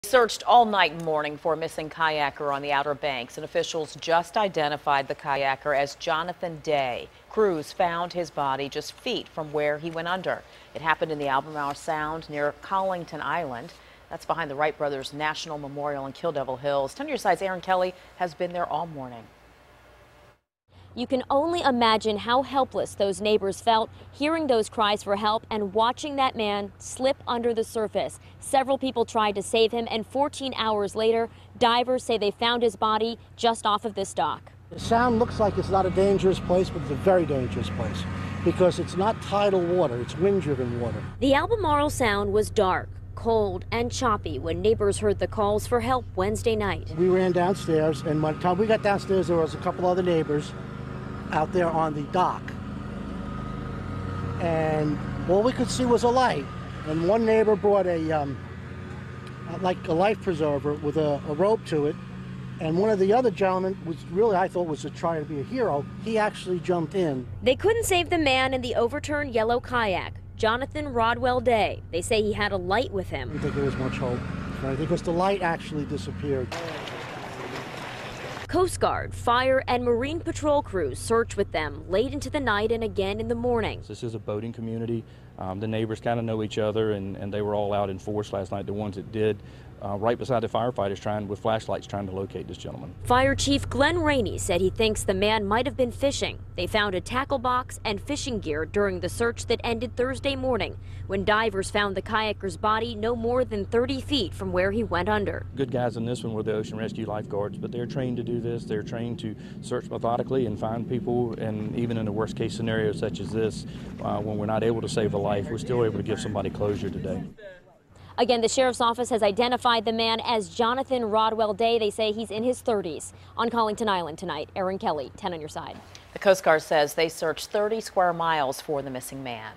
Searched all night and morning for a missing kayaker on the Outer Banks, and officials just identified the kayaker as Jonathan Day. Crews found his body just feet from where he went under. It happened in the Albemarle Sound near Collington Island. That's behind the Wright Brothers National Memorial in Kill Devil Hills. 10 News Side's Erin Kelly has been there all morning. You can only imagine how helpless those neighbors felt hearing those cries for help and watching that man slip under the surface. Several people tried to save him, and 14 hours later, divers say they found his body just off of this dock. The Sound looks like it's not a dangerous place, but it's a very dangerous place because it's not tidal water, it's wind-driven water. The Albemarle Sound was dark, cold, and choppy when neighbors heard the calls for help Wednesday night. We ran downstairs, and by the time we got downstairs, there was a couple other neighbors out there on the dock, and all we could see was a light. And one neighbor brought like a life preserver with a rope to it, and one of the other gentlemen was really, I thought, was trying to be a hero. He actually jumped in. They couldn't save the man in the overturned yellow kayak, Jonathan Rodwell Day. They say he had a light with him. I don't think there was much hope, right? Because the light actually disappeared. Coast Guard, fire, and Marine Patrol crews searched with them late into the night and again in the morning. This is a boating community. The neighbors kind of know each other, and they were all out in force last night, the ones that did, right beside the firefighters with flashlights trying to locate this gentleman. Fire Chief Glenn Rainey said he thinks the man might have been fishing. They found a tackle box and fishing gear during the search that ended Thursday morning when divers found the kayaker's body no more than 30 feet from where he went under. Good guys in this one were the ocean rescue lifeguards, but they're trained to do this. They're trained to search methodically and find people, and even in a worst case scenario such as this, when we're not able to save a life, we're still able to give somebody closure today. Again, the sheriff's office has identified the man as Jonathan Rodwell Day. They say he's in his 30s. On Collington Island tonight, Erin Kelly, 10 on your side. The Coast Guard says they searched 30 square miles for the missing man.